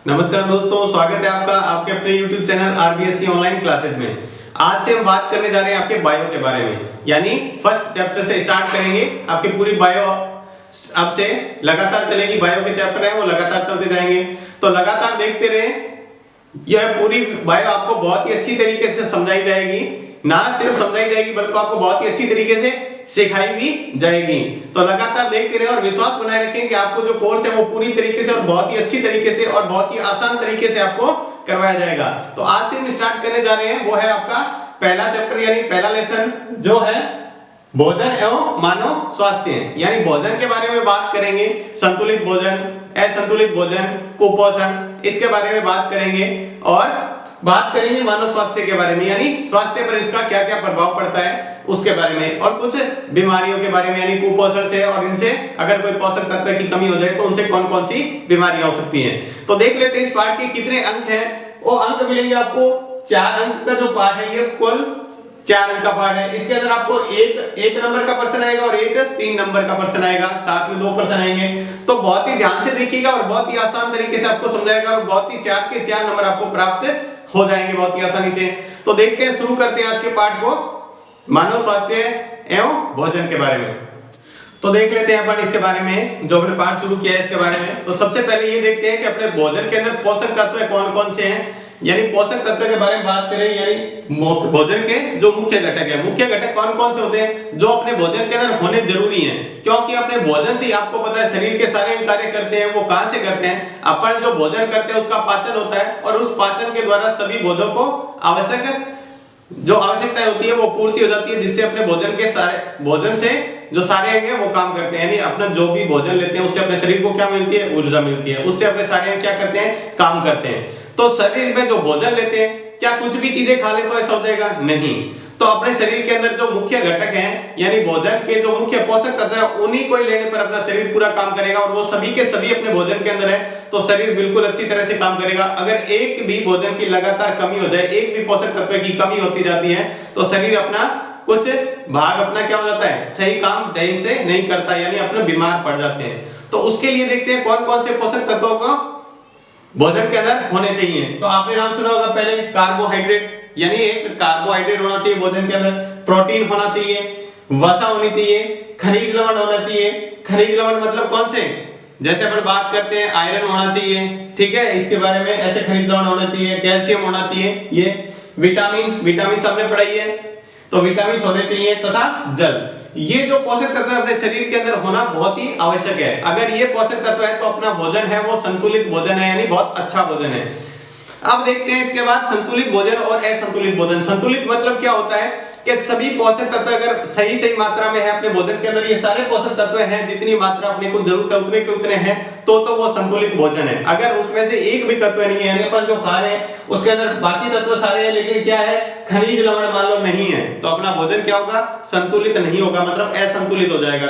नमस्कार दोस्तों, स्वागत है आपका आपके अपने YouTube channel RBSC online classes में। आज से हम बात करने जा रहे हैं आपके बायो के बारे में, यानी फर्स्ट चैप्टर से स्टार्ट करेंगे। आपकी पूरी बायो अब से लगातार चलेगी, बायो के चैप्टर हैं वो लगातार चलते जाएंगे, तो लगातार देखते रहें। यह पूरी बायो आपको बहुत ही अच्छी तरीके से समझाई जाएगी, ना सिर्फ समझाई जाएगी बल्कि आपको बहुत ही अच्छी तरीके से सिखाई भी जाएगी। तो लगातार देखते रहे और विश्वास बनाए रखें कि आपको जो कोर्स है वो पूरी तरीके से और बहुत ही अच्छी तरीके से और बहुत ही आसान तरीके से आपको करवाया जाएगा। तो आज से हम स्टार्ट करने जा रहे हैं, वो है आपका पहला चैप्टर यानी पहला लेसन जो है भोजन एवं मानव स्वास्थ्य, यानी भोजन के बारे में बात करेंगे। संतुलित भोजन, असंतुलित भोजन, कुपोषण, इसके बारे में बात करेंगे और बात करेंगे मानव स्वास्थ्य के बारे में, यानी स्वास्थ्य पर इसका क्या क्या प्रभाव पड़ता है उसके बारे में, और कुछ बीमारियों के बारे में, यानी कुपोषण से और इनसे अगर कोई पोषक तत्व की कमी हो जाए तो उनसे कौन कौन सी बीमारियां हो सकती हैं। तो देख लेते हैं इस पाठ के कितने अंक हैं। वो अंक मिलेंगे आपको 4 अंक का जो पाठ है, ये कुल 4 अंक का पाठ है। इसके अंदर आपको एक नंबर का प्रश्न आएगा और एक 3 नंबर का प्रश्न आएगा, साथ में 2 प्रश्न आएंगे। तो बहुत ही ध्यान से देखिएगा और बहुत ही आसान तरीके से आपको समझाएगा और बहुत ही 4 के 4 नंबर आपको प्राप्त हो जाएंगे बहुत ही आसानी से। तो देखते हैं, शुरू करते हैं आज के पाठ को, मानव स्वास्थ्य एवं भोजन के बारे में। तो देख लेते हैं अपन इसके बारे में, जो हमने पाठ शुरू किया है इसके बारे में। तो सबसे पहले ये देखते हैं कि अपने भोजन के अंदर पोषक तत्व कौन कौन से हैं, यानी पोषक तत्व के बारे में बात करें, यानी भोजन के जो मुख्य घटक है, मुख्य घटक कौन कौन से होते हैं जो अपने भोजन के अंदर होने जरूरी हैं। क्योंकि अपने भोजन से आपको पता है शरीर के सारे कार्य करते हैं, वो कहां से करते हैं, अपन जो भोजन करते हैं उसका पाचन होता है और उस पाचन के द्वारा सभी भोजों को आवश्यक जो आवश्यकता होती है वो पूर्ति हो जाती है, जिससे अपने भोजन के सारे भोजन से जो सारे अंग हैं वो काम करते हैं। यानी अपना जो भी भोजन लेते हैं उससे अपने शरीर को क्या मिलती है, ऊर्जा मिलती है, उससे अपने सारे अंग क्या करते हैं, काम करते हैं। तो शरीर में जो भोजन लेते हैं, क्या कुछ भी चीजें खा ले तो ऐसा हो जाएगा? नहीं। तो अपने शरीर के अंदर जो मुख्य घटक हैं, यानी भोजन के जो मुख्य पोषक तत्व है, उन्हीं को लेने पर अपना शरीर पूरा काम करेगा और वो सभी के सभी अपने भोजन के अंदर है, तो शरीर बिल्कुल अच्छी तरह से काम करेगा। अगर एक भी भोजन की लगातार कमी हो जाए, एक भी पोषक तत्व की कमी होती जाती है, तो शरीर अपना कुछ भाग अपना क्या हो जाता है, सही काम ढंग से नहीं करता, यानी अपने बीमार पड़ जाते हैं। तो उसके लिए देखते हैं कौन कौन से पोषक तत्वों को भोजन के अंदर होने चाहिए। तो आपने नाम सुना होगा पहले, कार्बोहाइड्रेट, यानी एक कार्बोहाइड्रेट होना चाहिए भोजन के अंदर, प्रोटीन होना चाहिए, वसा होनी चाहिए, खनिज लवण होना चाहिए। खनिज लवण मतलब कौन से, जैसे अपन बात करते हैं आयरन होना चाहिए, ठीक है, इसके बारे में ऐसे खनिज लवण होना चाहिए, कैल्शियम होना चाहिए, ये विटामिन हमने पढ़ाई है, तो विटामिन होने चाहिए, तथा जल। ये जो पोषक तत्व अपने शरीर के अंदर होना बहुत ही आवश्यक है। अगर ये पोषक तत्व है तो अपना भोजन है वो संतुलित भोजन है, यानी बहुत अच्छा भोजन है। अब देखते हैं इसके बाद संतुलित भोजन और असंतुलित भोजन। संतुलित मतलब क्या होता है कि सभी पोषक तत्व अगर सही मात्रा में है अपने भोजन के अंदर, ये सारे पोषक तत्व हैं जितनी मात्रा अपने को जरूरत है उतने के उतने हैं, तो वो संतुलित भोजन है। अगर उसमें से एक भी तत्व नहीं है, यानी अपन जो खा रहे हैं उसके अंदर बाकी तत्व सारे हैं लेकिन क्या है, खनिज लवण मान लो नहीं है, तो अपना भोजन क्या होगा, संतुलित नहीं होगा, मतलब असंतुलित हो जाएगा,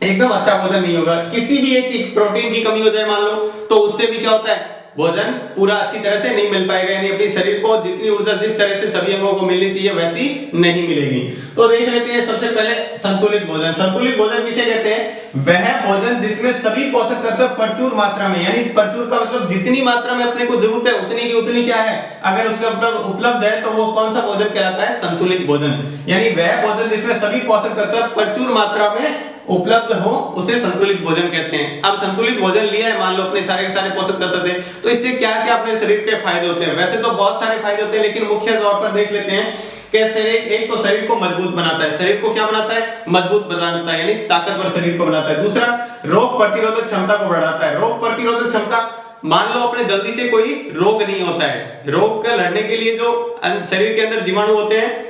एकदम अच्छा भोजन नहीं होगा। किसी भी एक प्रोटीन की कमी हो जाए मान लो, तो उससे भी क्या होता है, भोजन पूरा अच्छी तरह से नहीं मिल पाएगा, यानी अपने शरीर को जितनी ऊर्जा जिस तरह से सभी अंगों को मिलनी चाहिए वैसी नहीं मिलेगी। तो देख लेते हैं सबसे पहले संतुलित भोजन। संतुलित भोजन किसे कहते हैं, वह भोजन जिसमें सभी पोषक तत्व प्रचुर मात्रा में, यानी प्रचुर का मतलब जितनी मात्रा में अपने को जरूरत है उतनी की उतनी क्या है, अगर उसके उपलब्ध है तो वो कौन सा भोजन कहलाता है, संतुलित भोजन। यानी वह भोजन जिसमें सभी पोषक तत्व प्रचुर मात्रा में उपलब्ध हो उसे संतुलित भोजन कहते हैं। अब संतुलित भोजन लिया है, मान लो अपने सारे के सारे पोषक तत्व थे, तो इससे क्या क्या अपने शरीर पे फायदे होते हैं। वैसे तो बहुत सारे फायदे होते हैं लेकिन मुख्य तौर पर देख लेते हैं कि शरीर, एक तो शरीर को मजबूत बनाता है, शरीर को क्या बनाता है, मजबूत बनाता है, यानी ताकतवर शरीर को बनाता है। दूसरा, रोग प्रतिरोधक क्षमता को बढ़ाता है। रोग प्रतिरोधक क्षमता, मान लो अपने जल्दी से कोई रोग नहीं होता है, रोग का लड़ने के लिए जो शरीर के अंदर जीवाणु होते हैं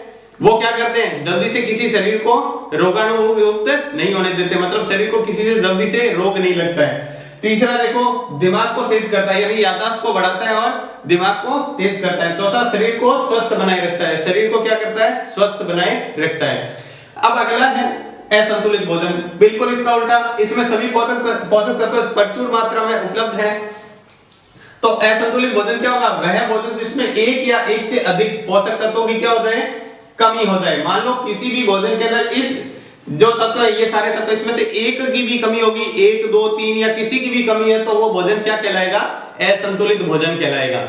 वो क्या करते हैं, जल्दी से किसी शरीर को रोगाणु युक्त नहीं होने देते, मतलब शरीर को किसी से जल्दी से रोग नहीं लगता है। तीसरा देखो, दिमाग को तेज करता है, यानी याददाश्त को बढ़ाता है और दिमाग को तेज करता है। चौथा, शरीर को स्वस्थ बनाए रखता है, शरीर को क्या करता है, स्वस्थ बनाए रखता है। अब अगला है असंतुलित भोजन, बिल्कुल इसका उल्टा, इसमें सभी पोषक तत्व प्रचुर मात्रा में उपलब्ध है। तो असंतुलित भोजन क्या होगा, वह भोजन जिसमें एक या एक से अधिक पोषक तत्वों की क्या हो जाए, कमी हो जाए। मान लो किसी भी भोजन के अंदर इस जो तत्व है ये सारे तत्व, इसमें से एक की भी कमी होगी, 1 2 3 या किसी की भी कमी है तो वो भोजन क्या कहलाएगा? असंतुलित भोजन कहलाएगा।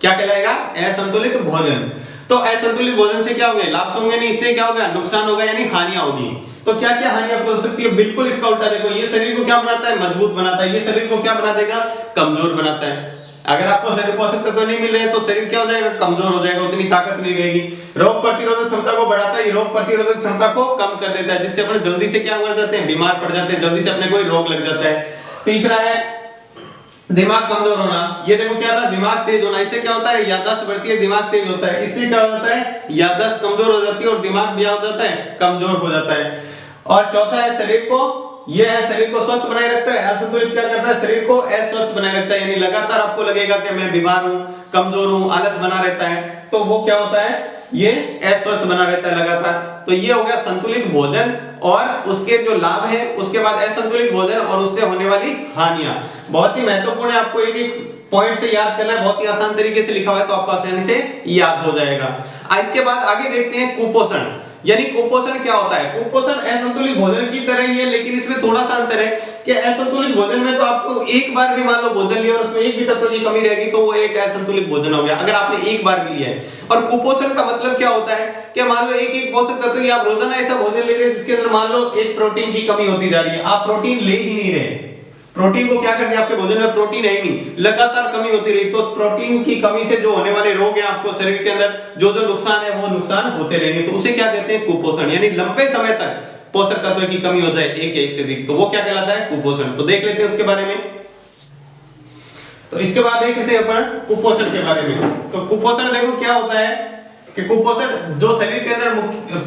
क्या कहलाएगा? असंतुलित भोजन। तो असंतुलित भोजन से क्या होगा? लाभ तो होंगे नहीं, इससे क्या होगा? नुकसान होगा, यानी हानियां होगी। तो क्या क्या हानियां हो सकती है? बिल्कुल इसका उल्टा देखो, ये शरीर को क्या बनाता है? मजबूत बनाता है। ये शरीर को क्या बना देगा? कमजोर बनाता है। अगर आपको शरीर पोषक तत्व नहीं मिल रहे हैं तो शरीर क्या हो जाएगा? कमजोर हो जाएगा, उतनी ताकत नहीं रहेगी। रोग प्रतिरोधक क्षमता को बढ़ाता है, रोग प्रतिरोधक क्षमता को कम कर देता है, जिससे अपन जल्दी से क्या हो जाते हैं? बीमार पड़ जाते हैं, जल्दी से अपने कोई रोग लग जाता है। तीसरा है दिमाग कमजोर होना। ये देखो क्या था? दिमाग तेज होना। इससे क्या होता है? याददाश्त बढ़ती है, दिमाग तेज होता है। इससे क्या हो जाता है? याददाश्त कमजोर हो जाती है और दिमाग भी हो जाता है, कमजोर हो जाता है। और चौथा है शरीर को, ये है शरीर को स्वस्थ बनाए रखता है। असंतुलित क्या करता है? शरीर को अस्वस्थ बनाए रखता है, यानी लगातार आपको लगेगा कि मैं बीमार हूं, कमजोर हूं, आलस बना रहता है, तो वो क्या होता है? ये अस्वस्थ बना रहता है लगातार। तो ये हो गया संतुलित भोजन और उसके जो लाभ है, उसके बाद असंतुलित भोजन और उससे होने वाली हानियां। बहुत ही महत्वपूर्ण है, आपको एक एक पॉइंट से याद करना है, बहुत ही आसान तरीके से लिखा हुआ है तो आपको आसानी से याद हो जाएगा। इसके बाद आगे देखते हैं कुपोषण। यानी कुपोषण क्या होता है? कुपोषण असंतुलित भोजन की तरह ही है, लेकिन इसमें थोड़ा सा अंतर है कि असंतुलित भोजन में तो आपको एक बार भी मान लो भोजन लिया और उसमें एक भी तत्व की कमी रहेगी तो वो एक असंतुलित भोजन हो गया, अगर आपने एक बार भी लिया है। और कुपोषण का मतलब क्या होता है कि मान लो एक एक पोषक तत्व की आप रोजाना ऐसा भोजन ले रहे हैं जिसके अंदर मान लो एक प्रोटीन की कमी होती जा रही है, आप प्रोटीन ले ही नहीं रहे। प्रोटीन को क्या करना है? आपके भोजन में प्रोटीन है ही नहीं, लगातार कमी होती रही तो प्रोटीन की कमी से जो होने वाले रोग हैं आपको शरीर के अंदर जो जो नुकसान है वो नुकसान होते रहेंगे, तो उसे क्या कहते हैं? कुपोषण। यानी लंबे समय तक पोषक तत्व की कमी हो जाए एक से अधिक, तो वो क्या कहलाता है? कुपोषण। तो देख लेते हैं उसके बारे में। तो इसके बाद देख लेते हैं अपन कुपोषण के बारे में। तो कुपोषण देखो क्या होता है कि कुपोषण जो शरीर के अंदर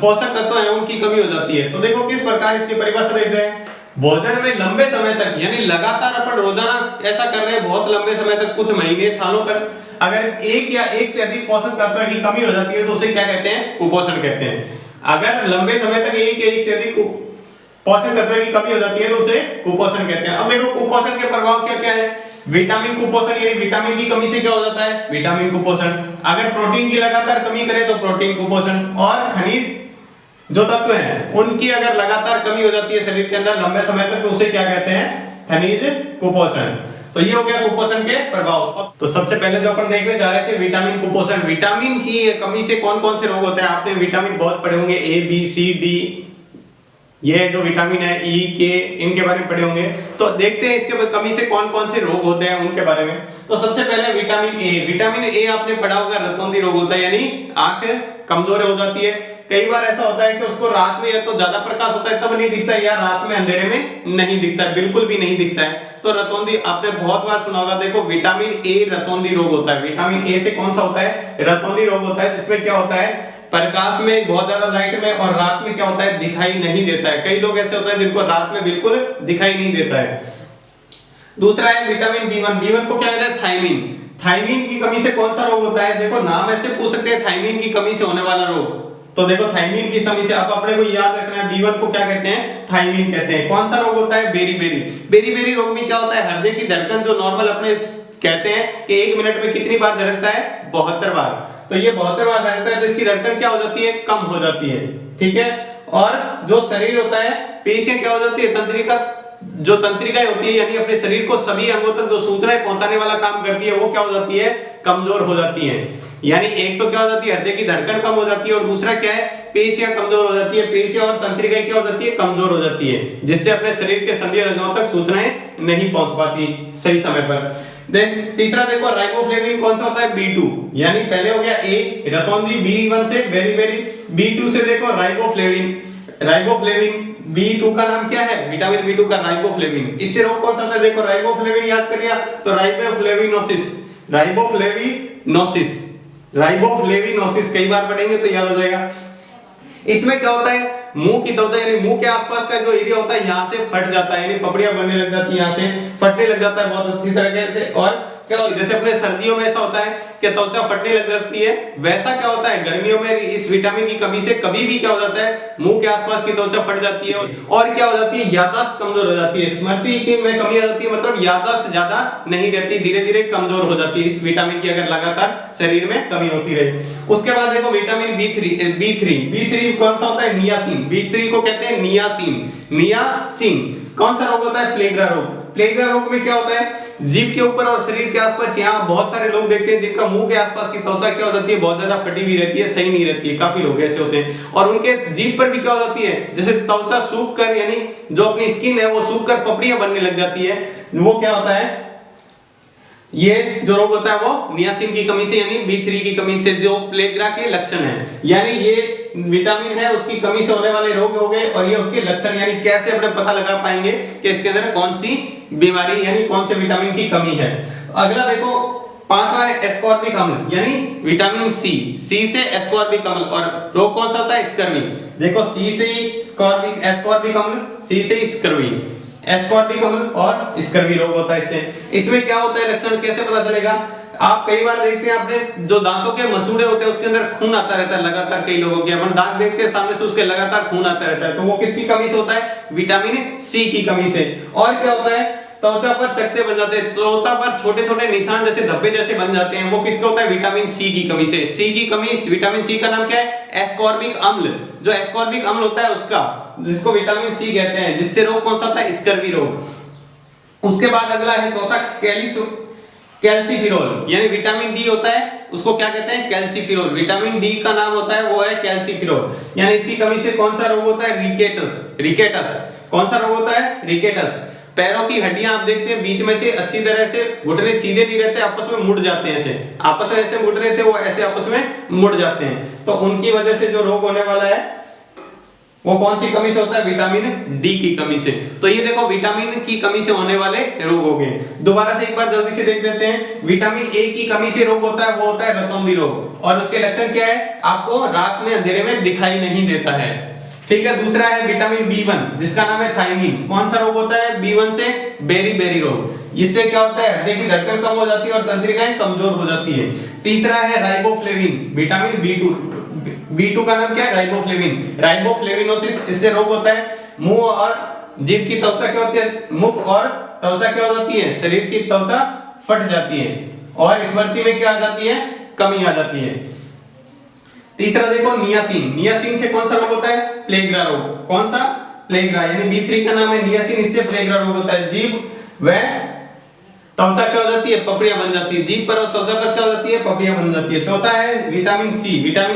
पोषक तत्व है उनकी कमी हो जाती है। तो देखो किस प्रकार इसकी परिभाषा देख रहे हैं। भोजन में लंबे समय तक, यानी लगातार अपन रोजाना ऐसा कर रहे हैं बहुत लंबे समय तक, कुछ महीने सालों तक, अगर एक या एक से अधिक पोषक तत्व की कमी हो जाती है तो उसे क्या कहते हैं? कुपोषण कहते हैं। अगर लंबे समय तक एक या एक से अधिक पोषक तत्व की कमी हो जाती है तो उसे कुपोषण कहते हैं। अब देखो कुपोषण के प्रभाव क्या क्या है। विटामिन कुपोषण, यानी विटामिन की कमी से क्या हो जाता है? विटामिन कुपोषण। अगर प्रोटीन की लगातार कमी करे तो प्रोटीन कुपोषण। और खनिज जो तत्व हैं उनकी अगर लगातार कमी हो जाती है शरीर के अंदर लंबे समय तक तो उसे क्या कहते हैं? खनिज कुपोषण। तो ये हो गया कुपोषण के प्रभाव। तो सबसे पहले जो अपन देखने जा रहे थे विटामिन कुपोषण। विटामिन की कमी से कौन कौन से रोग होते हैं? आपने विटामिन बहुत पढ़े होंगे, ए बी सी डी, ये जो विटामिन है ई के, इनके बारे में पढ़े होंगे। तो देखते हैं इसके कमी से कौन कौन से रोग होते हैं उनके बारे में। तो सबसे पहले विटामिन ए। विटामिन ए आपने पढ़ा होगा रतौंधी रोग होता है, यानी आंख कमजोर हो जाती है। कई बार ऐसा होता है कि उसको रात में या तो ज्यादा प्रकाश होता है तब नहीं दिखता है, या रात में अंधेरे में नहीं दिखता है, बिल्कुल भी नहीं दिखता है। तो रतौंधी आपने बहुत बार सुना होगा। देखो विटामिन ए रतौंधी रोग होता है। विटामिन ए से कौन सा होता है? रतौंधी रोग होता है, जिसमें क्या होता है? प्रकाश में, बहुत ज्यादा लाइट में और रात में क्या होता है? दिखाई नहीं देता है। कई लोग ऐसे होते हैं जिनको रात में बिल्कुल दिखाई नहीं देता है। दूसरा है विटामिन बी1। बी1 को क्या कहते हैं? थायमिन। थायमिन की कमी से कौन सा रोग होता है? देखो नाम ऐसे पूछ सकते हैं, थायमिन की कमी से होने वाला रोग। तो देखो थायमिन की कमी से आप अपने को याद रखना है, B1 को क्या कहते हैं? थायमिन कहते हैं। कौन सा रोग होता है? बेरी-बेरी। बेरी-बेरी रोग में क्या होता है? हृदय की धड़कन जो नॉर्मल अपने कहते हैं कि 1 मिनट में कितनी बार धड़कता है? 72 बार। तो ये 72 बार धड़कता है तो इसकी धड़कन क्या हो जाती है? कम हो जाती है। ठीक है। और जो शरीर होता है, पेशियां क्या हो जाती है? तंत्रिका, जो तंत्रिकाएं होती है, यानी अपने शरीर को सभी अंगों तक जो सूचनाएं पहुंचाने वाला काम करती है, वो क्या हो जाती है? कमजोर हो जाती है। यानी एक तो क्या हो जाती है? हृदय की धड़कन कम हो जाती है, और दूसरा क्या है? पेशियां कमजोर हो जाती है। पेशियां और तंत्रिकाएं क्या हो जाती है? कमजोर हो जाती है, जिससे अपने शरीर के सभी अंगों तक सूचनाएं नहीं पहुंच पाती सही समय पर। तीसरा देखो राइबोफ्लेविन कौन सा होता है? B2। यानी पहले हो गया ए रतौंधी, B1 से बेरी-बेरी, B2 से देखो राइबोफ्लेविन। राइबोफ्लेविन B2 का नाम क्या है? विटामिन B2 का राइबोफ्लेविन। इससे रोग कौन सा होता है? देखो राइबोफ्लेविन याद कर लिया तो राइबोफ्लेविनोसिस। राइबोफ्लेविनोसिस, राइबोफ्लेविनोसिस कई बार पढ़ेंगे तो याद हो जाएगा। इसमें क्या होता है? मुंह की त्वचा, यानी मुंह के आसपास का जो एरिया होता है यहाँ से फट जाता है, यानी पपड़ियां बनने लग जाती है, यहाँ से फटने लग जाता है बहुत अच्छी तरीके से। और क्या होता है? जैसे अपने सर्दियों में ऐसा होता है कि त्वचा फटने लग जाती है, वैसा क्या होता है गर्मियों में इस विटामिन की कमी से कभी भी क्या हो जाता है, मुंह के आसपास की त्वचा फट जाती है और क्या हो जाती है, याददाश्त कमजोर हो जाती है, स्मृति की में कमी आ जाती है, मतलब याददाश्त ज्यादा नहीं रहती, धीरे धीरे कमजोर हो जाती है इस विटामिन की अगर लगातार शरीर में कमी होती रहे। उसके बाद देखो विटामिन बी थ्री कौन सा होता है, नियासिन। बी3 को कहते हैं नियासिन। कौन सा रोग होता है, प्लेग्रा रोग। प्लेग्रा रोग में क्या होता है, जीभ के ऊपर और शरीर के आसपास, यहाँ बहुत सारे लोग देखते हैं जिनका मुंह के आसपास की त्वचा क्या हो जाती है, बहुत ज्यादा फटी हुई रहती है, सही नहीं रहती है, काफी लोग ऐसे होते हैं। और उनके जीभ पर भी क्या हो जाती है, जैसे त्वचा सूख कर, यानी जो अपनी स्किन है वो सूख कर पपड़ियां बनने लग जाती है, वो क्या होता है, ये जो रोग होता है वो नियासिन की कमी से यानी बी3 की कमी से, जो प्लेग्रा के लक्षण है, यानी ये विटामिन है उसकी कमी से होने वाले रोग हो गए और ये उसके लक्षण, यानी कैसे अपने पता लगा पाएंगे कि इसके अंदर कौन सी बीमारी यानी कौन से विटामिन की कमी है। अगला देखो पांचवा है एस्कॉर्बिक अम्ल यानी विटामिन सी से एस्कॉर्बिक अम्ल, और रोग कौन सा होता है, स्कर्वी। देखो सी से एस्कॉर्बिक अम्ल, सी से स्कर्वी, एस्कॉर्बिक अम्ल और स्कर्वी रोग होता है इससे। इसमें क्या होता है लक्षण, कैसे पता चलेगा, आप कई बार देखते हैं अपने जो दांतों के मसूड़े होते हैं उसके अंदर खून आता रहता है लगातार, कई लोगों के अपन दांत देखते हैं सामने से उसके लगातार खून आता रहता है, तो वो किसकी कमी से होता है, विटामिन सी की कमी से। और क्या होता है, त्वचा पर चकत्ते बन जाते हैं, त्वचा पर छोटे छोटे निशान जैसे धब्बे जैसे बन जाते हैं, वो किसका होता है, विटामिन सी की कमी से। सी की कमी, विटामिन सी का नाम क्या है, एस्कॉर्बिक अम्ल। जो एस्कॉर्बिक अम्ल होता है उसका, जिसको विटामिन सी कहते हैं, जिससे रोग कौन सा होता है, स्कर्वी रोग। उसके बाद अगला है चौथा कैल्सीफिरोल यानी विटामिन डी होता है, उसको क्या कहते हैं, कैल्सीफिरोल। विटामिन डी का नाम होता है वो है कैल्सीफिरोल, यानी इसकी कमी से कौन सा रोग होता है, रिकेटस। कौन सा रोग होता है, रिकेटस। पैरों की हड्डियां आप देखते हैं बीच में से अच्छी तरह से घुटने सीधे नहीं रहते, आपस में मुड़ जाते हैं, ऐसे आपस में ऐसे मुड़ रहे थे वो ऐसे आपस में मुड़ जाते हैं, तो उनकी वजह से जो रोग होने वाला है वो कौन सी कमी से होता है, विटामिन डी की कमी से। तो ये देखो विटामिन की कमी से होने वाले रोग हो गए। दोबारा से एक बार जल्दी से देख देते हैं। विटामिन ए की कमी से रोग होता है वो होता है रतौंधी रोग, और उसके लक्षण क्या है, आपको रात में अंधेरे में दिखाई नहीं देता है, ठीक है। दूसरा है विटामिन बी1 जिसका नाम है थायमीन। कौन सा रोग होता है, बी1 से बेरी रोग। इससे क्या होता है, हृदय की धड़कन कम हो जाती है और तंत्रिकाएं कमजोर हो जाती है। तीसरा है राइबोफ्लेविन, विटामिन बी2 का नाम क्या है, राइबोफ्लेविनोसिस। इससे रोग होता है मुंह और जीभ की त्वचा क्या होती है, मुख और त्वचा क्या हो जाती है, शरीर की त्वचा फट जाती है और स्मृति में क्या आ जाती है, कमी आ जाती है। तीसरा देखो नियासिन से कौन सा रोग होता है, प्लेग्रा रोग। कौन सा, प्लेग्रा, यानी बी3 का नाम है नियासिन, इससे प्लेग्रा रोग होता है। जीभ व त्वचा क्या हो जाती है, पपड़ियां बन जाती है, जीभ पर और त्वचा पर क्या हो जाती है, पपड़ियां बन जाती है। चौथा है विटामिन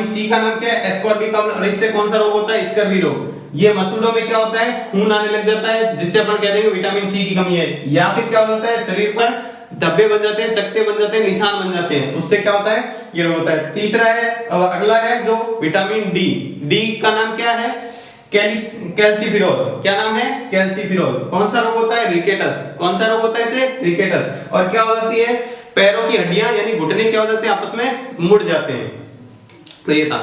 सी का नाम क्या है, एस्कॉर्बिक अम्ल, और इससे कौन सा रोग होता है, स्कर्वी रोग। ये मसूड़ों में क्या होता है, खून आने लग जाता है, जिससे अपन कह देंगे विटामिन सी की कमी है। या फिर क्या हो जाता है, शरीर पर धब्बे बन जाते हैं, चकत्ते बन जाते हैं, निशान बन जाते हैं, उससे क्या होता है, ये रोग होता है। तीसरा है, अगला है जो विटामिन डी का नाम क्या है, कैल्सीफिरोल। क्या नाम है, कैल्सीफिरोल। कौन सा रोग होता है, रिकेटस। कौन सा रोग होता है इसे, रिकेटस। और क्या हो जाती है, पैरों की हड्डियां यानी घुटने क्या हो जाते हैं, आपस में मुड़ जाते हैं। तो ये था।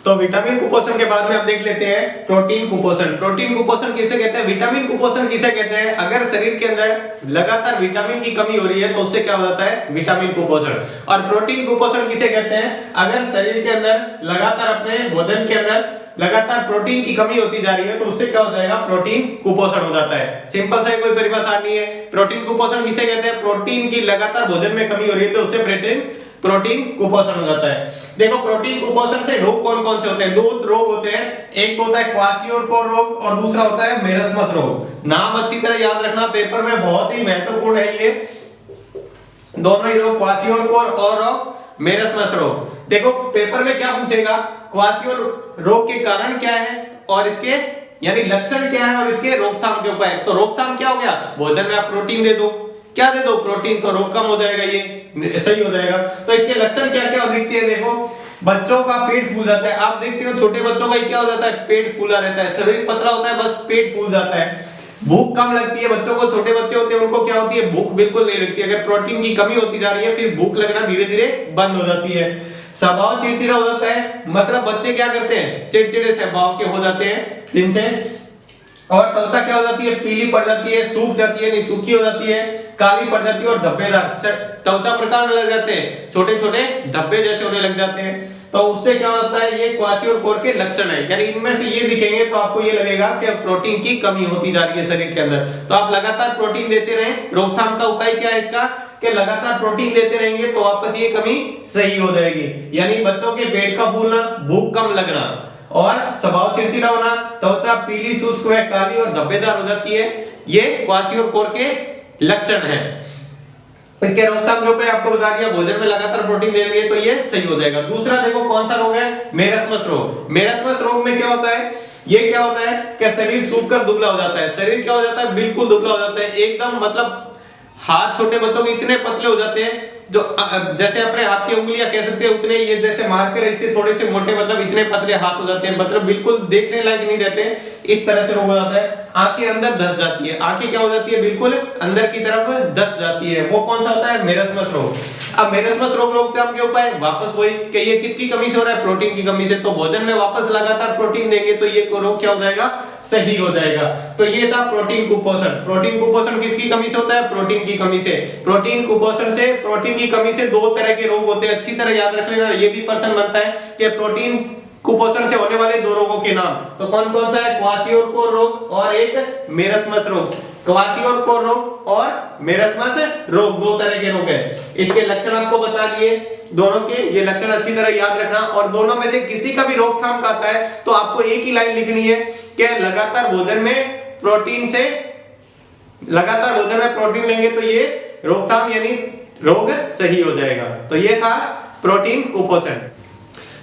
तो विटामिन कुपोषण के बाद में आप देख लेते हैं प्रोटीन कुपोषण। प्रोटीन कुपोषण किसे कहते हैं, विटामिन कुपोषण किसे कहते हैं, अगर शरीर के अंदर लगातार विटामिन की कमी हो रही है तो उससे क्या हो जाता है, विटामिन कुपोषण। और प्रोटीन कुपोषण किसे कहते हैं, अगर शरीर के अंदर लगातार अपने भोजन के अंदर लगातार प्रोटीन की कमी होती जा रही है तो उससे क्या हो जाएगा, प्रोटीन कुपोषण हो जाता है। सिंपल सा कोई परिभाषा नहीं है। प्रोटीन कुपोषण किसे कहते हैं, प्रोटीन की लगातार भोजन में कमी हो रही है तो उससे प्रोटीन कुपोषण हो जाता है। देखो प्रोटीन कुपोषण से रोग कौन कौन से होते हैं, दो रोग होते हैं, एक तो होता है क्वाशियोरकोर रोग और दूसरा होता है मेरस्मस रोग। नाम अच्छी तरह याद रखना, पेपर में बहुत ही महत्वपूर्ण है ये दोनों ही रोग, क्वाशियोरकोर और मेरस्मस रोग। देखो पेपर में क्या पूछेगा, क्वाशियोर रोग के कारण क्या है और इसके यानी लक्षण क्या है और इसके रोकथाम के उपाय। तो रोकथाम क्या हो गया, भोजन में आप प्रोटीन दे दो, क्या दे दो, प्रोटीन, तो रोग कम हो जाएगा, ये सही हो जाएगा। तो इसके लक्षण क्या क्या दिखते हैं, देखो बच्चों का पेट फूल जाता है, आप देखते हो छोटे बच्चों का क्या हो जाता है, पेट फूला रहता है, शरीर पतला होता है, बस पेट फूल जाता है। भूख कम लगती है बच्चों को, छोटे बच्चे होते हैं उनको क्या होती है, भूख बिल्कुल नहीं लगती। अगर प्रोटीन की कमी होती जा रही है फिर भूख लगना धीरे धीरे बंद हो जाती है। स्वभाव चिड़चिड़ा हो जाता है, मतलब बच्चे क्या करते हैं, चिड़चिड़े स्वभाव के हो जाते हैं जिनसे, और त्वचा क्या हो जाती है, पीली पड़ जाती है, सूख जाती है, नहीं सूखी हो जाती है, काली पड़ जाती है और धब्बेदार त्वचा प्रकार लग जाते हैं, छोटे छोटे धब्बे जैसे होने लग जाते हैं। तो उससे क्या होता है, ये क्वासियोर के लक्षण है, यानी इनमें से ये दिखेंगे तो आपको ये लगेगा कि प्रोटीन की कमी होती जा रही है शरीर के अंदर। तो आप लगातार प्रोटीन देते रहें। रोकथाम का उपाय क्या है इसका, कि लगातार प्रोटीन देते रहेंगे तो वापस ये कमी सही हो जाएगी। यानी बच्चों के पेट का फूलना, भूख कम लगना और स्वभाव चिड़चिड़ा होना, त्वचा पीली, शुष्क व काली और धब्बेदार हो जाती है, ये क्वासियोर के लक्षण है। इसके रोकथाम के उपाय आपको बता दिया, भोजन में लगातार प्रोटीन देंगे तो ये सही हो जाएगा। दूसरा देखो कौन सा रोग है, मेरस्मस रोग। मेरस्मस रोग में क्या होता है, ये क्या होता है कि शरीर सूखकर दुबला हो जाता है। शरीर क्या हो जाता है, बिल्कुल दुबला हो जाता है, एकदम मतलब हाथ छोटे बच्चों के इतने पतले हो जाते हैं, जो जैसे अपने हाथ की उंगलियां कह सकते हैं उतने, ये जैसे मारकर इससे थोड़े से मोटे, मतलब इतने पतले हाथ हो जाते हैं, मतलब बिल्कुल देखने लायक नहीं रहते। इस तरह से रोग हो जाता है। आंखें अंदर धस जाती है, आंखें क्या हो जाती है, बिल्कुल अंदर की तरफ धस जाती है। वो कौन सा होता है, मेरस्मस रोग। अब मेरस्मस रोग रोकथाम के उपाय वापस वही कि ये किसकी कमी से हो रहा है, प्रोटीन की कमी से। तो भोजन में वापस लगातार प्रोटीन देंगे तो ये रोग क्या हो जाएगा, सही हो जाएगा। तो ये था प्रोटीन कुपोषण। प्रोटीन कुपोषण किसकी कमी से होता है, प्रोटीन की कमी से। प्रोटीन कुपोषण से, प्रोटीन की कमी से दो तरह के रोग होते हैं, अच्छी तरह याद रख लेना। ये भी प्रश्न बनता है कि प्रोटीन कुपोषण से होने वाले दो रोगों के नाम, तो कौन कौन सा है, क्वासियोर रोग और एक मेरस्मस रोग। क्वासियोर रोग और मेरस्मस रोग दो तरह के रोग हैं। इसके लक्षण आपको बता दिए दोनों के, ये लक्षण अच्छी तरह याद रखना। और दोनों में से किसी का भी रोकथाम का आता है तो आपको एक ही लाइन लिखनी है कि लगातार भोजन में प्रोटीन से, लगातार भोजन में प्रोटीन लेंगे तो ये रोकथाम यानी रोग सही हो जाएगा। तो ये था प्रोटीन कुपोषण।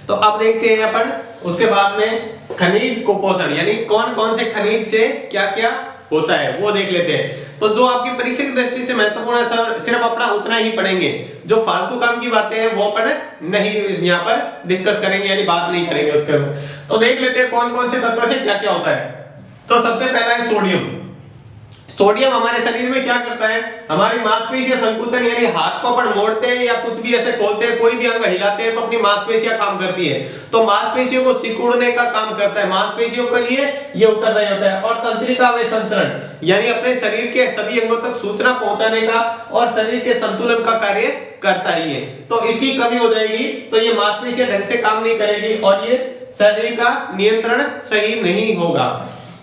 तो अब देखते हैं अपन उसके बाद में खनिज कुपोषण, यानी कौन कौन से खनिज से क्या क्या होता है वो देख लेते हैं। तो जो आपकी परीक्षा की दृष्टि से महत्वपूर्ण है सर, सिर्फ अपना उतना ही पढ़ेंगे, जो फालतू काम की बातें हैं वो अपन नहीं यहाँ पर डिस्कस करेंगे, यानी बात नहीं करेंगे उसके ऊपर। तो देख लेते हैं कौन कौन से तत्व से क्या क्या होता है। तो सबसे पहला है सोडियम। सोडियम हमारे शरीर में क्या करता है, हमारी मांसपेशियां संकुचन, यानी हाथ को अपन मोड़ते हैं या कुछ भी ऐसे खोलते हैं, कोई भी अंग हिलाते हैं तो अपनी मांसपेशियां काम करती है। तो मांसपेशियों को सिकुड़ने का काम करता है, मांसपेशियों के लिए ये उत्तरदायी होता है। और तंत्रिका व संचरण, यानी अपने शरीर के सभी अंगों तक सूचना पहुंचाने का और शरीर के संतुलन का कार्य करता ही है। तो इसकी कमी हो जाएगी तो ये मांसपेशियां ढंग से काम नहीं करेगी और ये शरीर का नियंत्रण सही नहीं होगा।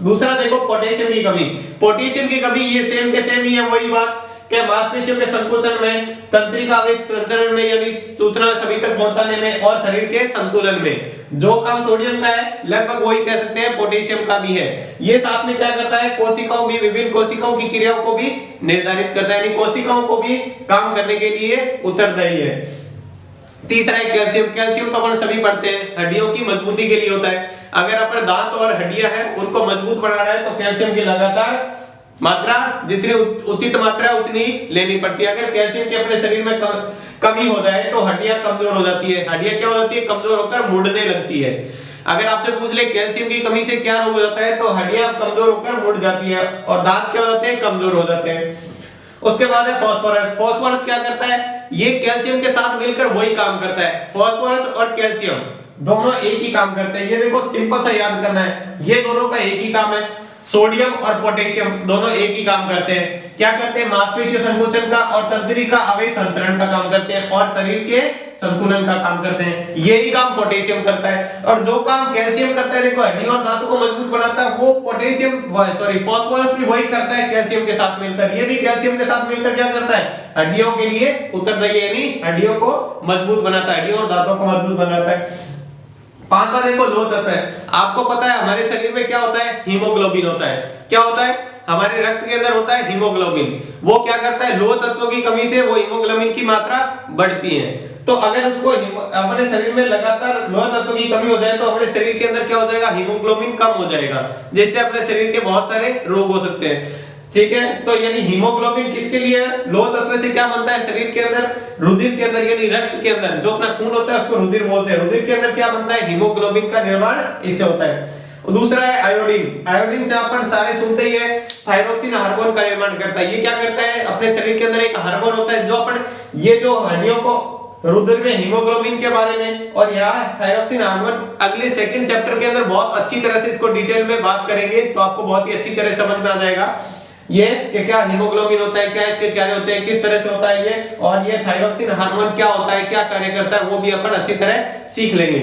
दूसरा देखो पोटेशियम की कमी। पोटेशियम की कमी ये सेम के सेम ही है, वही बात कि मांसपेशियों के संकुचन में, तंत्रिका व संचरण में, यानी सूचना सभी तक पहुंचाने में और शरीर के संतुलन में। जो काम सोडियम का है लगभग वही कह सकते हैं पोटेशियम का भी है। ये साथ में क्या करता है, कोशिकाओं भी, विभिन्न कोशिकाओं की क्रियाओं को भी निर्धारित करता है, यानी कोशिकाओं को भी काम करने के लिए उत्तरदायी है। तीसरा है कैल्शियम। कैल्शियम तो अपन सभी पढ़ते हैं, हड्डियों की मजबूती के लिए होता है। अगर अपन दांत और हड्डियां हैं उनको मजबूत बनाना है तो कैल्शियम की लगातार मात्रा, जितनी उचित मात्रा है उतनी लेनी पड़ती है। अगर कैल्शियम की अपने शरीर में कमी हो जाए तो हड्डियां कमजोर हो जाती है। हड्डियां क्या हो जाती है, कमजोर होकर मुड़ने लगती है। अगर आपसे पूछ ले कैल्शियम की कमी से क्या रोग हो जाता है, तो हड्डियां कमजोर होकर मुड़ जाती है और दांत क्या हो जाते हैं, कमजोर हो जाते हैं। उसके बाद है फास्फोरस। फास्फोरस क्या करता है, ये कैल्शियम के साथ मिलकर वही काम करता है। फास्फोरस और कैल्शियम दोनों एक ही काम करते हैं। ये देखो सिंपल सा याद करना है, ये दोनों का एक ही काम है। सोडियम और पोटेशियम दोनों एक ही काम करते हैं। क्या करते हैं, मांसपेशीय संकोचन का और तंत्रिका अवयव संचरण का काम करते हैं और शरीर के संतुलन का काम करते हैं। यही काम पोटेशियम करता है। और जो काम कैल्शियम करता है, देखो हड्डियों और दांतों को मजबूत बनाता है, वो पोटेशियम फास्फोरस भी वही करता है कैल्शियम के साथ मिलकर। ये भी कैल्शियम के साथ मिलकर क्या करता है, हड्डियों के लिए उत्तरदायी, यानी हड्डियों को मजबूत बनाता है, हड्डियों और दांतों को मजबूत बनाता है। पांचवा देखो लोह तत्व है। आपको पता है हमारे शरीर में क्या होता है, हीमोग्लोबिन होता है। क्या होता है, हमारे रक्त के अंदर होता है हीमोग्लोबिन। वो क्या करता है, लोह तत्वों की कमी से वो हीमोग्लोबिन की मात्रा बढ़ती है। तो अगर उसको अपने शरीर में लगातार लोह तत्व की कमी हो जाए तो अपने शरीर के अंदर क्या हो जाएगा, हीमोग्लोबिन कम हो जाएगा, जिससे अपने शरीर के बहुत सारे रोग हो सकते हैं। ठीक है, तो यानी हीमोग्लोबिन किसके लिए, लोह तत्व से क्या बनता है शरीर के अंदर, रुधिर के अंदर, यानी रक्त के अंदर जो अपना खून होता है उसको रुधिर बोलते हैं। रुधिर के अंदर क्या बनता है, हीमोग्लोबिन का निर्माण इससे होता है। दूसरा है आयोडीन। आयोडीन से अपन सारे सुनते ही है, थायरोक्सिन हार्मोन का निर्माण करता है। ये क्या करता है, अपने शरीर के अंदर एक हार्मोन होता है जो अपन, ये जो हड्डियों को, रुधिर में हीमोग्लोबिन के बारे में और यहाँ थायरोक्सिन हार्मोन अगले सेकंड चैप्टर के अंदर बहुत अच्छी तरह से इसको डिटेल में बात करेंगे, तो आपको बहुत ही अच्छी तरह समझ में आ जाएगा। ये कि क्या हीमोग्लोबिन होता है, क्या इसके कार्य होते हैं, किस तरह से होता है ये, और ये थायरोक्सिन हार्मोन क्या होता है, क्या कार्य करता है, वो भी अपन अच्छी तरह सीख लेंगे।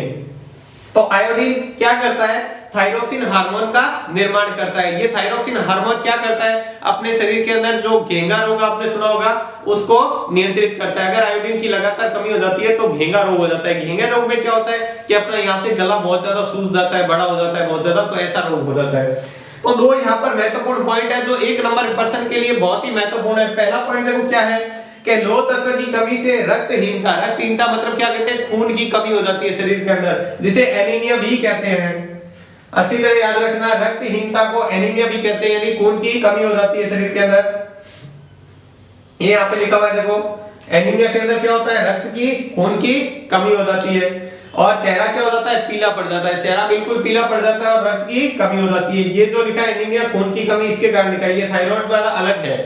तो आयोडीन क्या करता है, थायरोक्सिन हार्मोन का निर्माण करता है। ये थायरोक्सिन हार्मोन क्या करता है, अपने शरीर के अंदर जो घेंगा रोग आपने सुना होगा उसको नियंत्रित करता है। अगर आयोडीन की लगातार कमी हो जाती है तो घेंगा रोग हो जाता है। घेंगा रोग में क्या होता है कि अपना यहाँ से गला बहुत ज्यादा सूज जाता है, बड़ा हो जाता है बहुत ज्यादा, तो ऐसा रोग हो जाता है। तो दो यहाँ पर महत्वपूर्ण पॉइंट है जो एक नंबर पर्सन के लिए बहुत ही महत्वपूर्ण है। पहला पॉइंट देखो क्या है कि लोह तत्व की कमी से रक्तहीनता, रक्तहीनता मतलब क्या कहते हैं, खून की कमी हो जाती है शरीर के अंदर, जिसे एनीमिया भी कहते हैं। अच्छी तरह याद रखना, रक्तहीनता को एनीमिया भी कहते हैं, यानी खून की कमी हो जाती है शरीर के अंदर। ये यहाँ पे लिखा हुआ है देखो, एनीमिया के अंदर क्या होता है, रक्त की खून की कमी हो जाती है, और चेहरा क्या हो जाता है, पीला पड़ जाता है, चेहरा बिल्कुल पीला पड़ जाता है और रक्त की कमी हो जाती है। ये जो लिखा है एनीमिया खून की कमी, इसके कारण लिखा है, ये थायराइड वाला अलग है।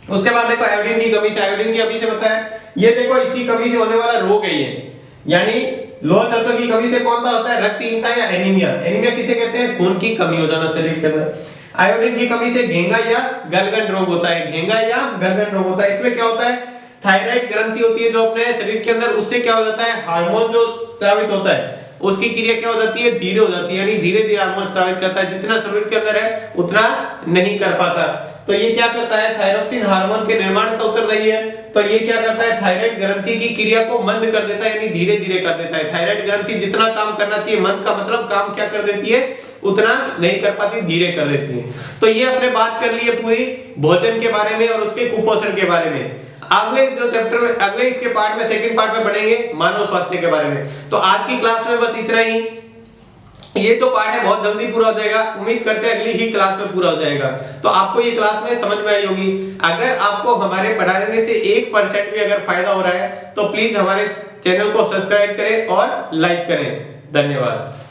उसके बाद देखो आयोडीन की कमी से, आयोडीन की कमी से बताया, ये देखो इसकी कमी से होने वाला रोग है ये, यानी लोह तत्व की कमी से कौन सा होता है, रक्तहीनता या एनीमिया। एनीमिया किसे कहते हैं, खून की कमी हो जाना शरीर के अंदर। आयोडीन की कमी से घेंगा या गलगंड रोग होता है, घेंगा या गलगंड रोग होता है। इसमें क्या होता है, थायराइड ग्रंथि होती है जो अपने शरीर के अंदर, उससे क्या हो जाता है, हार्मोन जो स्रावित होता है उसकी क्रिया क्या हो जाती है, धीरे हो जाती है, यानी धीरे धीरे हार्मोन स्रावित करता है, जितना शरीर के अंदर है उतना नहीं कर पाता। तो ये क्या करता है, थायरोक्सिन हार्मोन के निर्माण का उत्तरदायी है। तो ये क्या करता है, थायराइड ग्रंथि की क्रिया को मंद कर देता है, यानी धीरे धीरे कर देता है। थायराइड ग्रंथि जितना काम करना चाहिए, मंद का मतलब काम क्या कर देती है, उतना नहीं कर पाती, धीरे कर देती है। तो ये अपने बात कर ली है पूरी भोजन के बारे में और उसके कुपोषण के बारे में। अगले जो चैप्टर में, अगले इसके पार्ट में, सेकंड पार्ट में पढ़ेंगे मानव स्वास्थ्य के बारे में। तो आज की क्लास में बस इतना ही। ये जो पार्ट है बहुत जल्दी पूरा हो जाएगा, उम्मीद करते हैं अगली ही क्लास में पूरा हो जाएगा। तो आपको ये क्लास में समझ में आई होगी। अगर आपको हमारे पढ़ाने से 1% भी अगर फायदा हो रहा है तो प्लीज हमारे चैनल को सब्सक्राइब करें और लाइक करें। धन्यवाद।